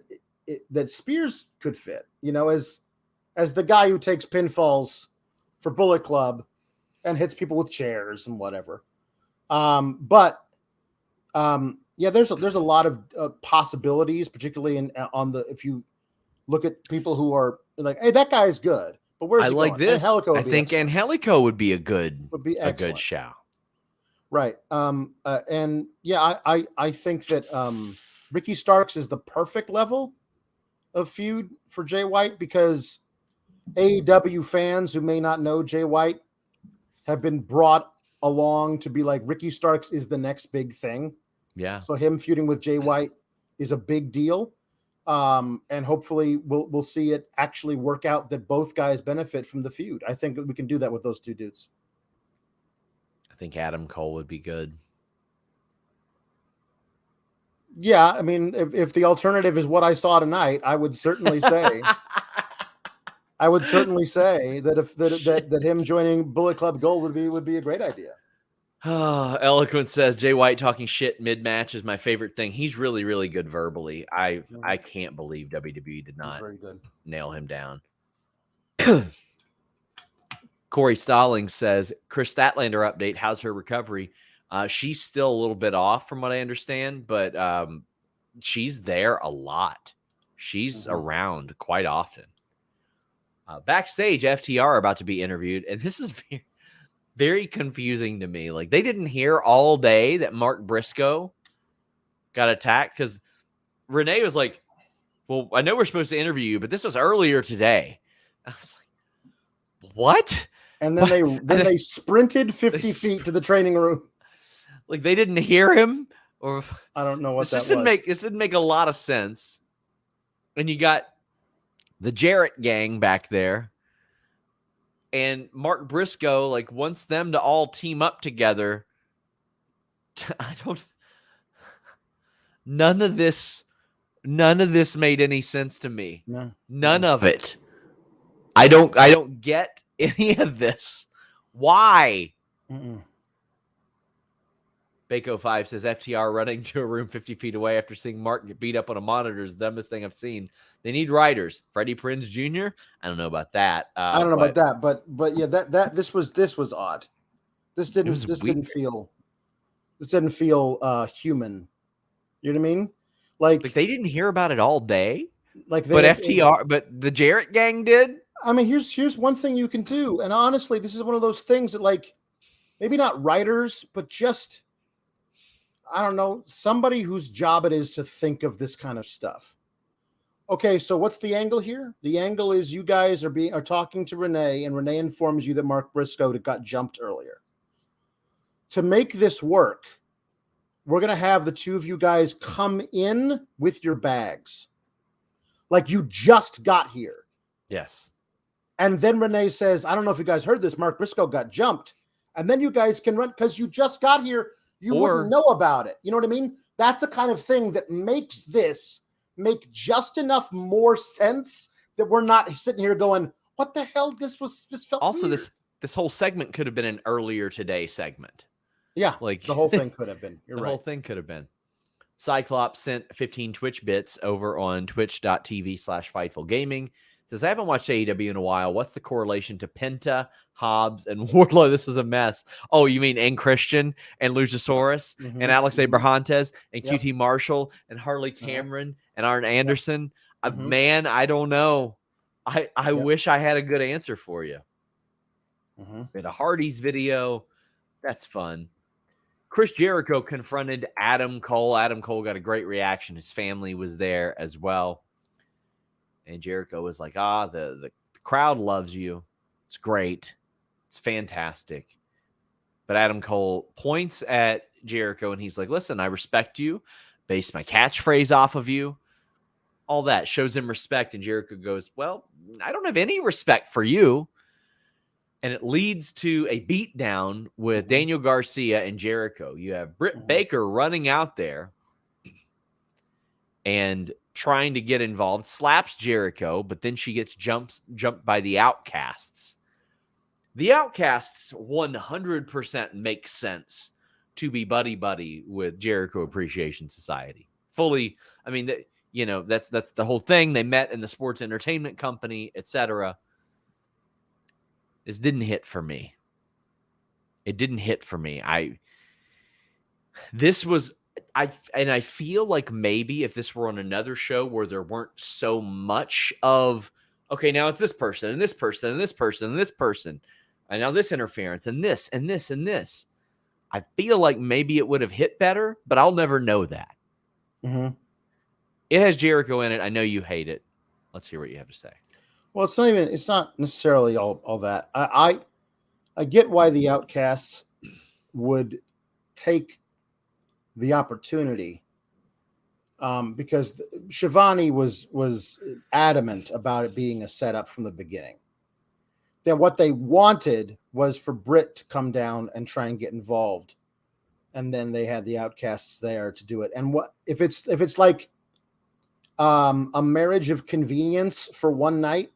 Spears could fit, as the guy who takes pinfalls for Bullet Club and hits people with chairs and whatever. Yeah, there's a lot of possibilities, particularly if you look at people who are like, hey, that guy's good, but where's he like going? this. Angelico I think Angelico would be a good shout. Right. And yeah, I think that Ricky Starks is the perfect level of feud for Jay White, because AEW fans who may not know Jay White have been brought along to be like, Ricky Starks is the next big thing. Yeah. So him feuding with Jay White is a big deal. And hopefully we'll see it actually work out that both guys benefit from the feud. I think we can do that with those two dudes. I think Adam Cole would be good. Yeah, I mean, if the alternative is what I saw tonight, I would certainly say that him joining Bullet Club Gold would be a great idea. Eloquent says Jay White talking shit mid-match is my favorite thing. He's really, really good verbally. I can't believe WWE did not nail him down. Corey Stallings says, Chris Statlander update. How's her recovery? She's still a little bit off from what I understand, but she's there a lot. She's around quite often. Backstage, FTR about to be interviewed, and this is very, very confusing to me. Like, they didn't hear all day that Mark Briscoe got attacked, because Renee was like, well, I know we're supposed to interview you, but this was earlier today. I was like, what? And then they sprinted 50 feet to the training room. Like, they didn't hear him, or I don't know what this didn't make a lot of sense. And you got the Jarrett gang back there, and Mark Briscoe wants them to all team up together. None of this made any sense to me. No. None of it. I don't get any of this. Why? Bako 5 says FTR running to a room 50 feet away after seeing Mark get beat up on a monitor is the dumbest thing I've seen. They need writers. Freddie Prinze Jr. I don't know about that. I don't know about that, but yeah, this was odd. This didn't feel human. You know what I mean? Like they didn't hear about it all day. But the Jarrett gang did. I mean, here's one thing you can do, and honestly, this is one of those things that maybe not writers, but just, I don't know, somebody whose job it is to think of this kind of stuff. Okay, so what's the angle here? The angle is you guys are talking to Renee, and Renee informs you that Mark Briscoe got jumped earlier. To make this work, we're going to have the two of you guys come in with your bags. Like you just got here. Yes. And then Renee says, I don't know if you guys heard this, Mark Briscoe got jumped. And then you guys can run because you just got here. You wouldn't know about it. You know what I mean? That's the kind of thing that makes this make just enough more sense that we're not sitting here going, what the hell? This felt also weird. This whole segment could have been an earlier today segment. Yeah, the whole thing could have been. You're right. The whole thing could have been. Cyclops sent 15 Twitch bits over on twitch.tv/FightfulGaming. Says, I haven't watched AEW in a while. What's the correlation to Penta, Hobbs, and Wardlow? This was a mess. Oh, you mean and Christian and Luchasaurus and Alex Abrahantes and QT Marshall and Harley Cameron and Arn Anderson? Man, I don't know. I wish I had a good answer for you. We had a Hardy's video. That's fun. Chris Jericho confronted Adam Cole. Adam Cole got a great reaction. His family was there as well. And Jericho was like, the crowd loves you. It's great. It's fantastic. But Adam Cole points at Jericho and he's like, listen, I respect you. Based my catchphrase off of you. All that shows him respect. And Jericho goes, well, I don't have any respect for you. And it leads to a beatdown with Daniel Garcia and Jericho. You have Britt Baker running out there and trying to get involved, slaps Jericho, but then she gets jumped by the Outcasts. The Outcasts 100% make sense to be buddy-buddy with Jericho Appreciation Society. Fully, I mean, that's the whole thing. They met in the sports entertainment company, etc. This didn't hit for me. It didn't hit for me. I feel like maybe if this were on another show where there weren't so much of, okay, now it's this person and this person and this person and this person, and now this interference and this and this and this, I feel like maybe it would have hit better, but I'll never know that. Mm-hmm. It has Jericho in it. I know you hate it. Let's hear what you have to say. Well, it's not necessarily all that. I get why the Outcasts would take the opportunity, because Shivani was adamant about it being a setup from the beginning. That what they wanted was for Britt to come down and try and get involved, and then they had the Outcasts there to do it. And what if it's like a marriage of convenience for one night?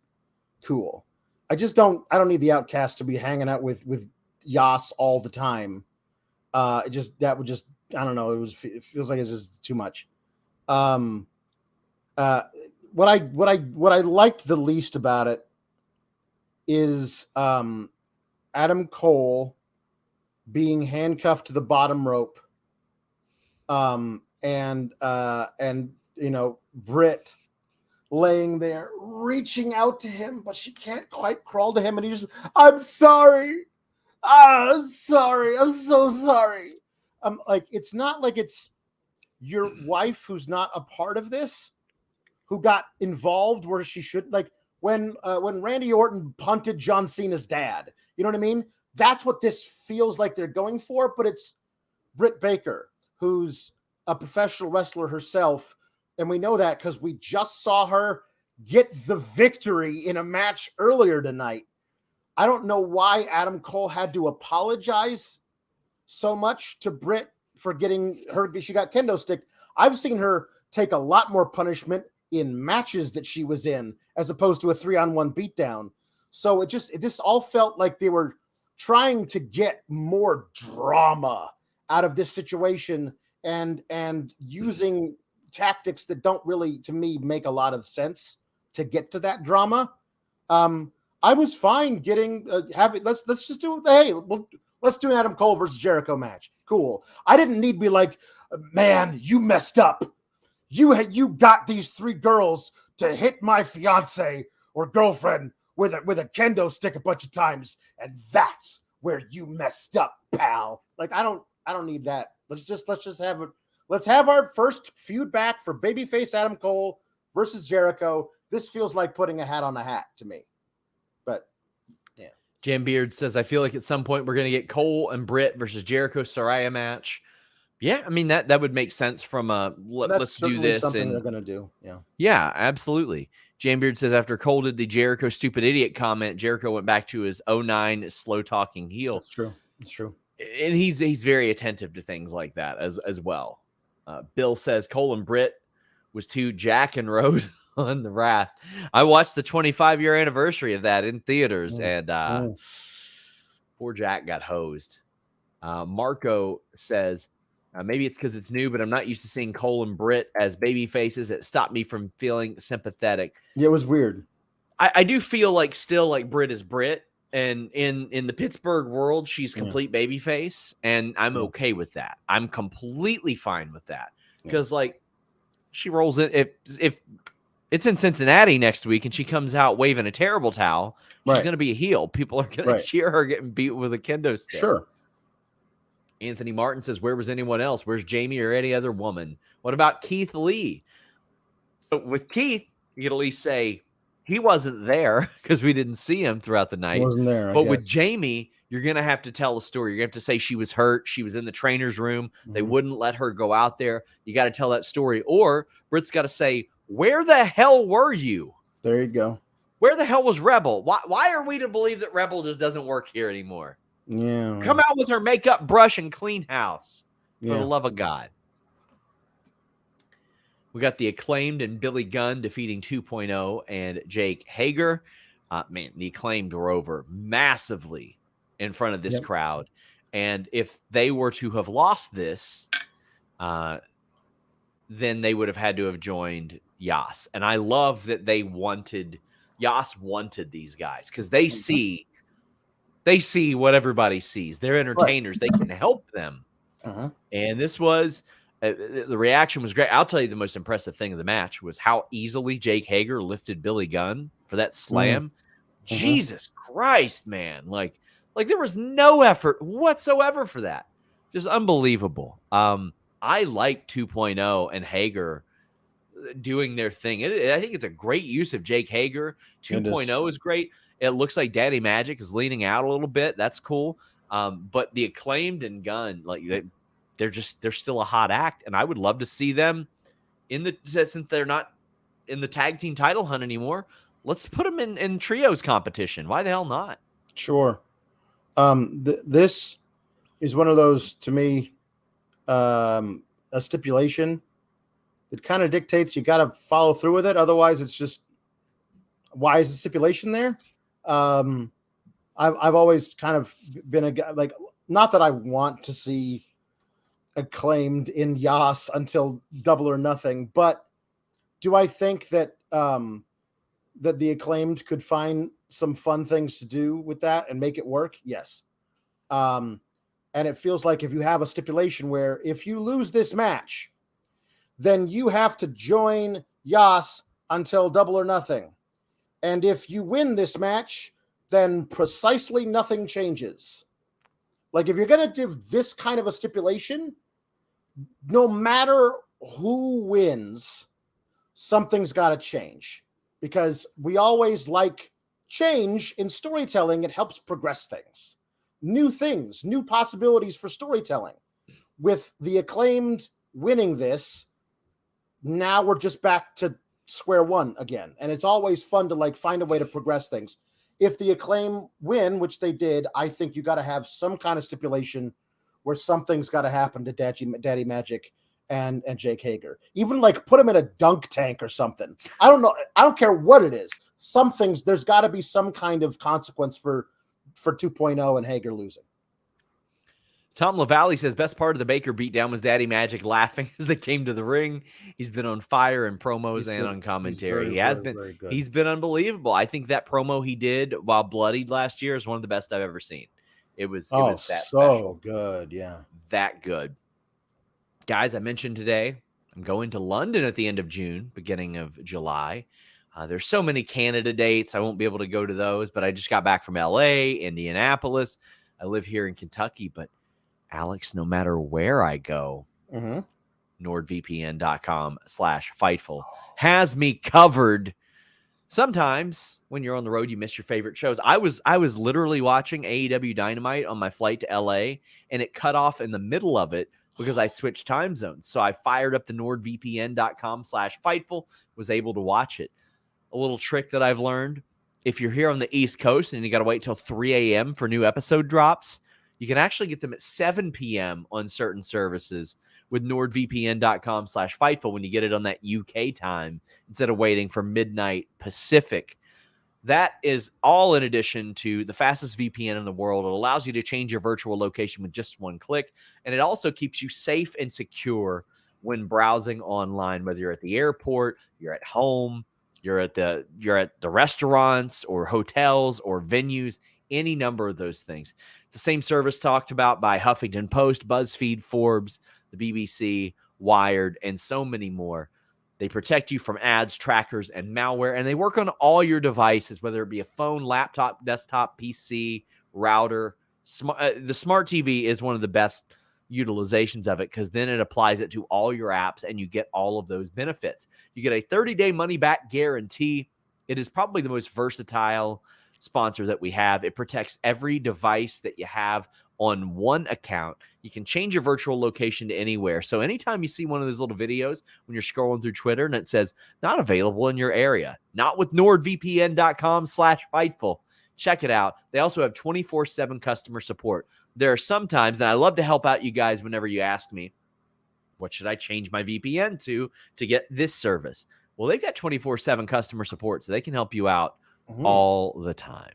Cool. I don't need the Outcasts to be hanging out with Yas all the time. I don't know. It feels like it's just too much. What I liked the least about it is Adam Cole being handcuffed to the bottom rope, and Britt laying there reaching out to him, but she can't quite crawl to him, and he's just, I'm sorry. I'm sorry. I'm so sorry. Like, it's not like it's your wife who's not a part of this, who got involved where she should. Like when Randy Orton punted John Cena's dad, you know what I mean? That's what this feels like they're going for. But it's Britt Baker, who's a professional wrestler herself, and we know that because we just saw her get the victory in a match earlier tonight. I don't know why Adam Cole had to apologize so much to Britt for getting her. She got kendo stick. I've seen her take a lot more punishment in matches that she was in, as opposed to a 3-on-1 beatdown. So this all felt like they were trying to get more drama out of this situation and using tactics that don't really, to me, make a lot of sense to get to that drama. I was fine getting let's just do let's do an Adam Cole versus Jericho match. Cool. I didn't need to be like, man, you messed up. You got these 3 girls to hit my fiance or girlfriend with a kendo stick a bunch of times, and that's where you messed up, pal. Like, I don't need that. Let's just have it. Let's have our first feud back for babyface Adam Cole versus Jericho. This feels like putting a hat on a hat to me. But yeah. Jam Beard says, I feel like at some point we're going to get Cole and Britt versus Jericho Soraya match. Yeah, I mean, that would make sense from let's do this. Something and they're going to do. Yeah. Yeah, absolutely. Jam Beard says, after Cole did the Jericho stupid idiot comment, Jericho went back to his 09 slow talking heel. That's true. It's true. And he's very attentive to things like that as well. Bill says Cole and Britt was too Jack and Rose on the raft. I watched the 25-year anniversary of that in theaters, and poor Jack got hosed. Marco says, maybe it's because it's new, but I'm not used to seeing Cole and Britt as baby faces. It stopped me from feeling sympathetic. Yeah, it was weird. I do feel like still like Britt is Britt, and in the Pittsburgh world, she's complete baby face, and I'm okay with that. I'm completely fine with that because like she rolls in. If it's in Cincinnati next week and she comes out waving a terrible towel, she's going to be a heel. People are going to cheer her getting beat with a kendo stick. Sure. Anthony Martin says, where was anyone else? Where's Jamie or any other woman? What about Keith Lee? So with Keith, you could at least say he wasn't there because we didn't see him throughout the night. Wasn't there, I But with guess. Jamie, you're going to have to tell a story. You're going to have to say she was hurt. She was in the trainer's room. They wouldn't let her go out there. You got to tell that story. Or Britt's got to say, where the hell were you? There you go. Where the hell was Rebel? Why are we to believe that Rebel just doesn't work here anymore? Yeah. Come out with her makeup brush and clean house. For the love of God. We got the Acclaimed and Billy Gunn defeating 2.0 and Jake Hager. Man, the Acclaimed were over massively in front of this crowd. And if they were to have lost this, then they would have had to have joined Yas. And I love that Yas wanted these guys because they see what everybody sees. They're entertainers. Right. They can help them. And this was the reaction was great. I'll tell you the most impressive thing of the match was how easily Jake Hager lifted Billy Gunn for that slam. Jesus Christ, man. Like there was no effort whatsoever for that. Just unbelievable. I like 2.0 and Hager doing their thing. I think it's a great use of Jake Hager. 2.0 is great. It looks like Daddy Magic is leaning out a little bit. That's cool. But the Acclaimed and Gunn, like they're still a hot act, and I would love to see them since they're not in the tag team title hunt anymore. Let's put them in trios competition. Why the hell not? Sure. This is one of those, to me, a stipulation that kind of dictates you got to follow through with it. Otherwise, it's just, why is the stipulation there? I've always kind of been a guy, like, not that I want to see Acclaimed in Yas until Double or Nothing, but do I think that that the Acclaimed could find some fun things to do with that and make it work? Yes. And it feels like if you have a stipulation where if you lose this match, then you have to join Yas until Double or Nothing. And if you win this match, then precisely nothing changes. Like, if you're going to give this kind of a stipulation, no matter who wins, something's got to change. Because we always like change in storytelling. It helps progress things. New things, new possibilities for storytelling. With the Acclaimed winning this, now we're just back to square one again. And it's always fun to, like, find a way to progress things. If the Acclaim win, which they did, I think you got to have some kind of stipulation where something's got to happen to Daddy Magic and Jake Hager. Even, like, put him in a dunk tank or something. I don't know. I don't care what it is. There's got to be some kind of consequence for 2.0 and Hager losing. Tom LaValle says best part of the Baker beatdown was Daddy Magic laughing as they came to the ring. He's been on fire in promos and on commentary. He's been unbelievable. I think that promo he did while bloodied last year is one of the best I've ever seen. It was that special. Good. Yeah. That good. Guys, I mentioned today, I'm going to London at the end of June, beginning of July. There's so many Canada dates. I won't be able to go to those, but I just got back from LA, Indianapolis. I live here in Kentucky, but Alex, no matter where I go, NordVPN.com/Fightful has me covered. Sometimes when you're on the road, you miss your favorite shows. I was literally watching AEW Dynamite on my flight to LA, and it cut off in the middle of it because I switched time zones. So I fired up the NordVPN.com/Fightful, was able to watch it. A little trick that I've learned: if you're here on the East Coast and you got to wait till 3 a.m. for new episode drops, you can actually get them at 7 p.m. on certain services with NordVPN.com/Fightful when you get it on that UK time instead of waiting for midnight Pacific. That is all in addition to the fastest VPN in the world. It allows you to change your virtual location with just one click, and it also keeps you safe and secure when browsing online, whether you're at the airport, you're at home, you're at the restaurants or hotels or venues, any number of those things. It's the same service talked about by Huffington Post, BuzzFeed, Forbes, the BBC, Wired, and so many more. They protect you from ads, trackers, and malware, and they work on all your devices, whether it be a phone, laptop, desktop, PC, router. The smart TV is one of the best utilizations of it, because then it applies it to all your apps and you get all of those benefits. You get a 30-day money-back guarantee. It is probably the most versatile sponsor that we have. It protects every device that you have on one account. You can change your virtual location to anywhere. So anytime you see one of those little videos when you're scrolling through Twitter and it says not available in your area, not with nordvpn.com/Fightful, check it out. They also have 24/7 customer support. There are some times, and I love to help out you guys whenever you ask me, what should I change my VPN to get this service? Well, they've got 24/7 customer support, so they can help you out all the time.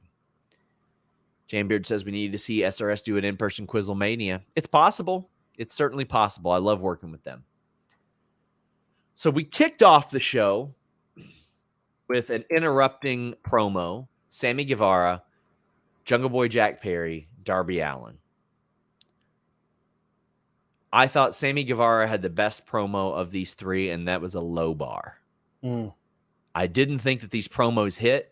Jambeard says we need to see SRS do an in-person Quizlemania. It's possible. It's certainly possible. I love working with them. So we kicked off the show with an interrupting promo. Sammy Guevara, Jungle Boy Jack Perry, Darby Allin. I thought Sammy Guevara had the best promo of these three, and that was a low bar. I didn't think that these promos hit.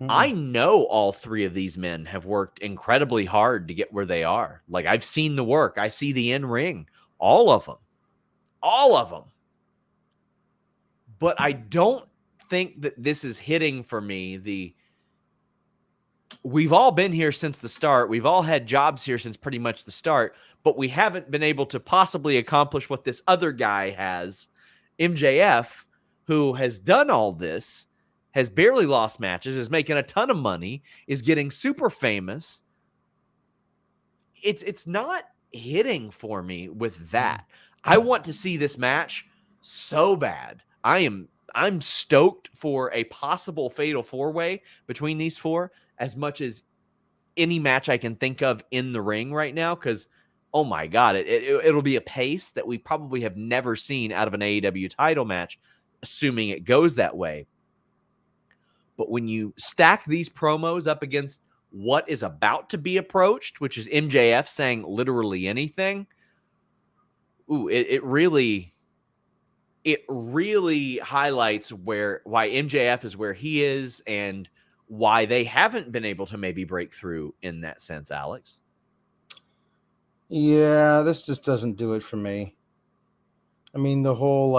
I know all three of these men have worked incredibly hard to get where they are. Like, I've seen the work. I see the in-ring. All of them. All of them. But I don't think that this is hitting for me. We've all been here since the start. We've all had jobs here since pretty much the start, but we haven't been able to possibly accomplish what this other guy has. MJF, who has done all this, has barely lost matches, is making a ton of money, is getting super famous. It's not hitting for me with that. I want to see this match so bad. I'm stoked for a possible fatal four-way between these four as much as any match I can think of in the ring right now, because, oh my God, it'll be a pace that we probably have never seen out of an AEW title match, assuming it goes that way. But when you stack these promos up against what is about to be approached, which is MJF saying literally anything, it really highlights why MJF is where he is and why they haven't been able to maybe break through in that sense, Alex. Yeah, this just doesn't do it for me. I mean, the whole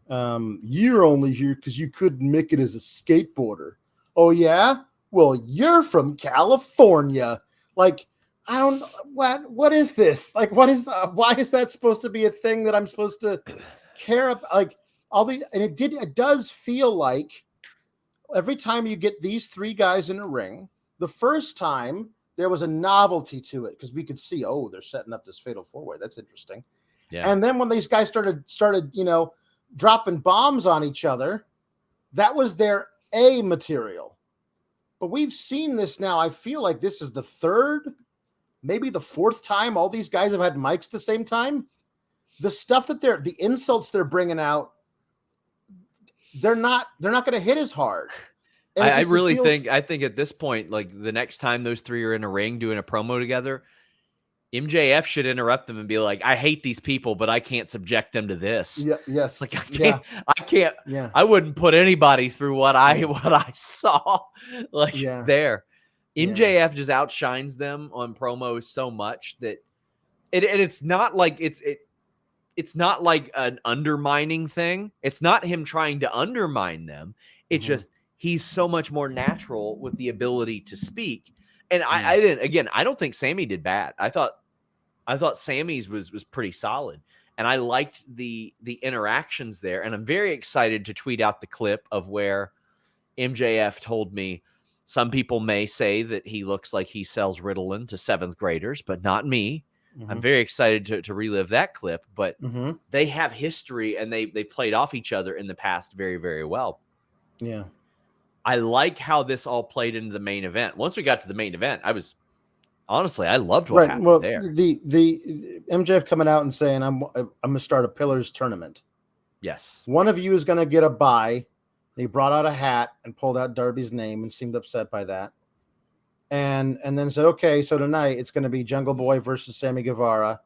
you're only here because you couldn't make it as a skateboarder. Oh, yeah? Well, you're from California. Like, I don't know. What is this? Like, why is that supposed to be a thing that I'm supposed to care about? Like, it does feel like every time you get these three guys in a ring, the first time there was a novelty to it because we could see, oh, they're setting up this fatal four-way. That's interesting. Yeah. And then when these guys started, dropping bombs on each other, that was their A material. But we've seen this now. I feel like this is the third, maybe the fourth time all these guys have had mics at the same time. The stuff that the insults they're bringing out, they're not going to hit as hard. I think at this point, like the next time those three are in a ring doing a promo together, MJF should interrupt them and be like, I hate these people, but I can't subject them to this. Yeah, yes. Like I can't. Yeah. I wouldn't put anybody through what I saw there. MJF just outshines them on promos so much that it's not like it's not like an undermining thing. It's not him trying to undermine them. It's just he's so much more natural with the ability to speak. And I don't think Sammy did bad. I thought Sammy's was pretty solid. And I liked the interactions there. And I'm very excited to tweet out the clip of where MJF told me some people may say that he looks like he sells Ritalin to seventh graders, but not me. I'm very excited to relive that clip. But they have history and they played off each other in the past very, very well. Yeah. I like how this all played into the main event. Once we got to the main event, I loved what happened there. The MJF coming out and saying, I'm going to start a Pillars tournament. Yes. One of you is going to get a bye. He brought out a hat and pulled out Darby's name and seemed upset by that. And then said, okay, so tonight it's going to be Jungle Boy versus Sammy Guevara.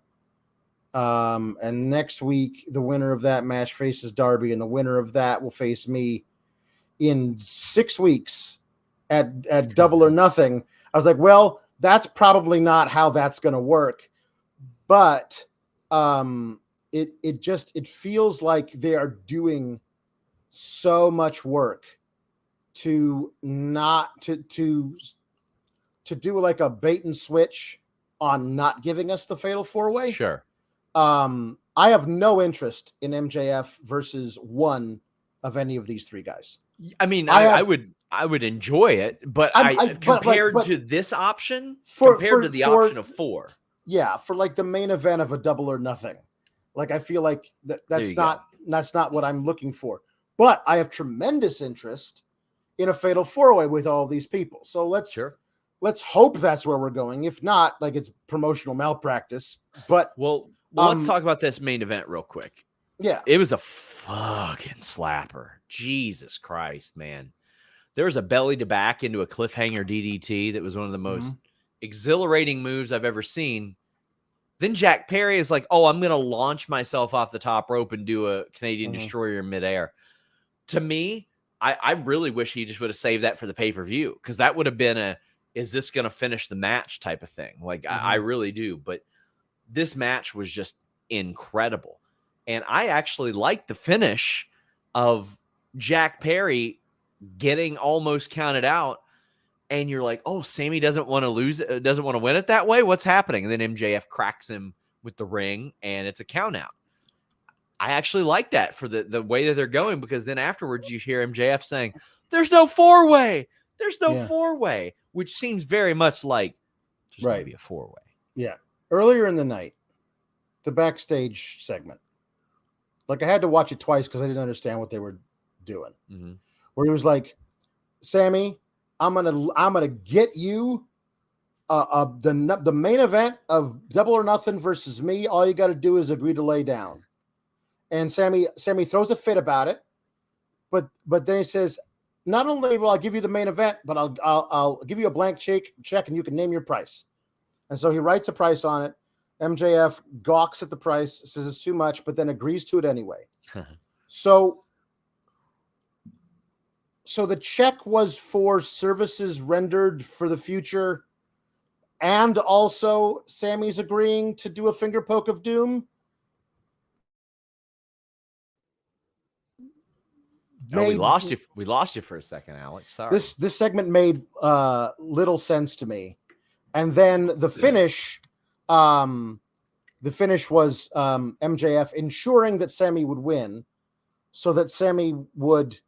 And next week, the winner of that match faces Darby, and the winner of that will face me in 6 weeks at Double or Nothing. I was like, well, that's probably not how that's going to work. but it feels like they are doing so much work to not to do like a bait and switch on not giving us the fatal 4-way. Sure. I have no interest in MJF versus one of any of these three guys. I mean, I would enjoy it, but compared to this option, compared to the option of 4. Yeah, for like the main event of a Double or Nothing. Like I feel like that's not what I'm looking for. But I have tremendous interest in a fatal 4-way with all these people. So let's hope that's where we're going. If not, like it's promotional malpractice. But let's talk about this main event real quick. Yeah. It was a fucking slapper. Jesus Christ, man. There was a belly to back into a cliffhanger DDT that was one of the most exhilarating moves I've ever seen. Then Jack Perry is like, oh, I'm going to launch myself off the top rope and do a Canadian Destroyer in midair. To me, I really wish he just would have saved that for the pay-per-view, because that would have been is this going to finish the match type of thing? Like, I really do. But this match was just incredible. And I actually liked the finish of Jack Perry getting almost counted out. And you're like, oh, Sammy doesn't want to lose it, doesn't want to win it that way. What's happening? And then MJF cracks him with the ring, and it's a count out. I actually like that for the way that they're going, because then afterwards you hear MJF saying, there's no 4-way. There's no 4-way, which seems very much like there's going to be a 4-way. Yeah. Earlier in the night, the backstage segment, like I had to watch it twice because I didn't understand what they were doing. Where he was like, Sammy, I'm gonna get you the main event of Double or Nothing versus me. All you got to do is agree to lay down. And Sammy throws a fit about it, but then he says, not only will I give you the main event, but I'll give you a blank check and you can name your price. And so he writes a price on it. MJF gawks at the price, says it's too much, but then agrees to it anyway. So the check was for services rendered for the future, and also Sammy's agreeing to do a finger poke of doom. We lost you for a second, Alex. Sorry. This segment made little sense to me. And then the finish was MJF ensuring that Sammy would win, so that Sammy would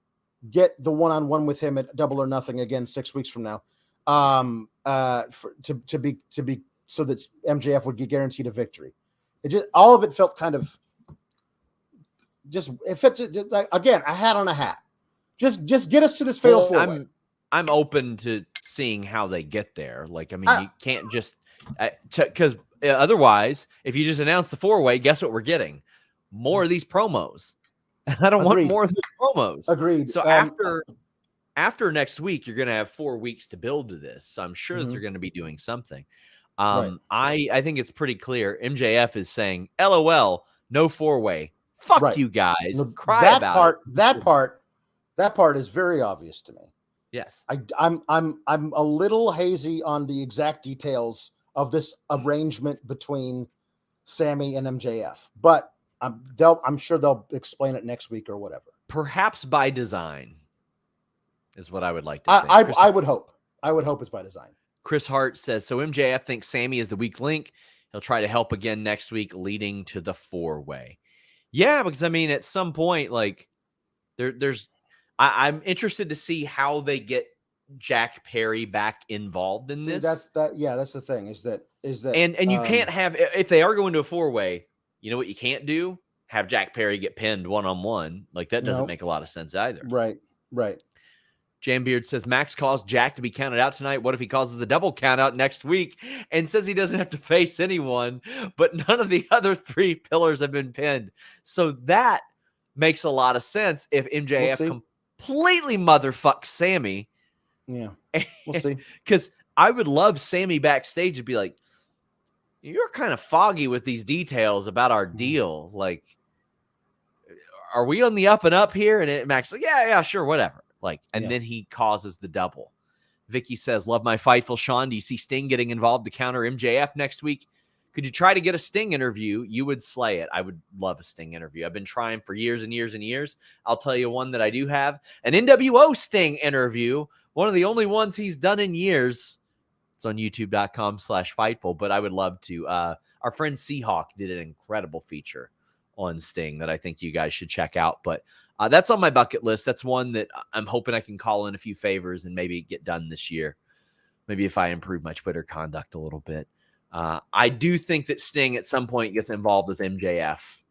get the one-on-one with him at Double or Nothing again 6 weeks from now, to be so that MJF would get guaranteed a victory. It just, all of it felt kind of just like, again, a hat on a hat. Just get us to this fatal 4-way. I'm open to seeing how they get there. Like, I mean, you can't just because otherwise, if you just announce the 4-way, guess what we're getting? More of these promos. I don't want more of these promos. Agreed. So after next week, you're going to have 4 weeks to build to this. So I'm sure that they're going to be doing something. I think it's pretty clear. MJF is saying, LOL, no 4-way. Fuck you guys. Cry about it. That part is very obvious to me. Yes. I'm a little hazy on the exact details of this arrangement between Sammy and MJF, but I'm sure they'll explain it next week or whatever. Perhaps by design is what I would like to think. I would hope. I would hope it's by design. Chris Hart says, so MJF thinks Sammy is the weak link. He'll try to help again next week, leading to the 4-way. Yeah, because I mean, at some point, like I'm interested to see how they get Jack Perry back involved in this. That's the thing is that and you can't have, if they are going to a 4-way, you know what you can't do? Have Jack Perry get pinned one-on-one. Like, that doesn't make a lot of sense either. Right. Jambeard says, Max caused Jack to be counted out tonight. What if he causes a double count out next week and says he doesn't have to face anyone, but none of the other 3 pillars have been pinned? So that makes a lot of sense if MJF completely motherfucks Sammy. Yeah, we'll see. Because I would love Sammy backstage to be like, you're kind of foggy with these details about our deal. Like, are we on the up and up here? And Max like, yeah, sure, whatever. Like, and then he causes the double. Vicky says, love my Fightful Sean. Do you see Sting getting involved to counter MJF next week? Could you try to get a Sting interview? You would slay it. I would love a Sting interview. I've been trying for years and years and years. I'll tell you one that I do have. An NWO Sting interview. One of the only ones he's done in years. It's on youtube.com/Fightful, but I would love to. Our friend Seahawk did an incredible feature on Sting that I think you guys should check out. But that's on my bucket list. That's one that I'm hoping I can call in a few favors and maybe get done this year. Maybe if I improve my Twitter conduct a little bit. I do think that Sting at some point gets involved with MJF.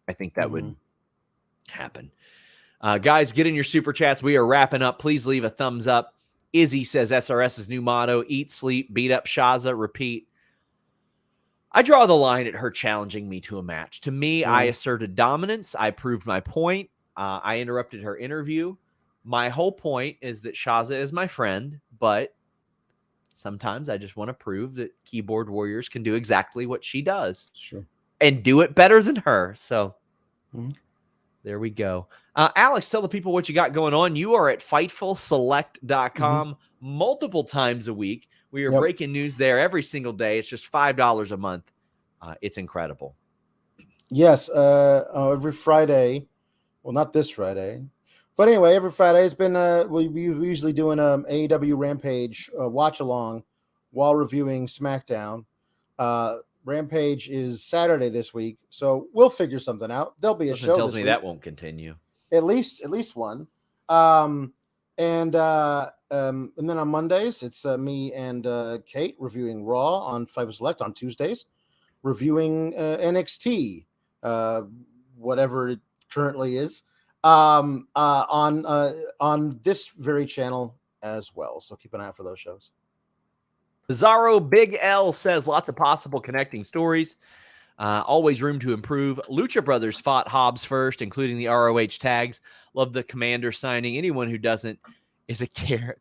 I think that would happen. Guys, get in your super chats. We are wrapping up. Please leave a thumbs up. Izzy says SRS's new motto, eat, sleep, beat up Shaza, repeat. I draw the line at her challenging me to a match. To me, I asserted dominance. I proved my point. I interrupted her interview. My whole point is that Shaza is my friend, but sometimes I just want to prove that keyboard warriors can do exactly what she does. Sure. And do it better than her. So there we go. Alex, tell the people what you got going on. You are at FightfulSelect.com multiple times a week. We are breaking news there every single day. It's just $5 a month. It's incredible. Yes. Every Friday. Well, not this Friday. But anyway, every Friday it's been we usually doing AEW Rampage watch along while reviewing SmackDown. Rampage is Saturday this week, so we'll figure something out. There'll be a show. Tells me week. That won't continue. At least one. And then on Mondays it's me and Kate reviewing Raw on Fightful Select. On Tuesdays, reviewing NXT, whatever it currently is. On this very channel as well. So keep an eye out for those shows. Bizarro Big L says lots of possible connecting stories. Always room to improve. Lucha Brothers fought Hobbs first, including the ROH tags. Love the Komander signing. Anyone who doesn't is a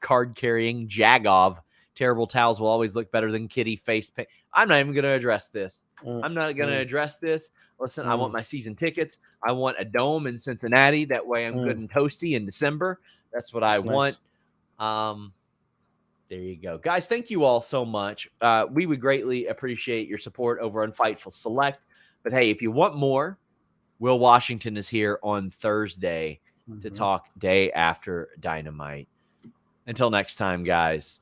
card-carrying Jagov. Terrible towels will always look better than kitty face paint. I'm not even going to address this. I'm not going to address this. Listen, I want my season tickets. I want a dome in Cincinnati. That way I'm good and toasty in December. That's what I want. There you go. Guys, thank you all so much. We would greatly appreciate your support over on Fightful Select. But hey, if you want more, Will Washington is here on Thursday to talk day after Dynamite. Until next time, guys.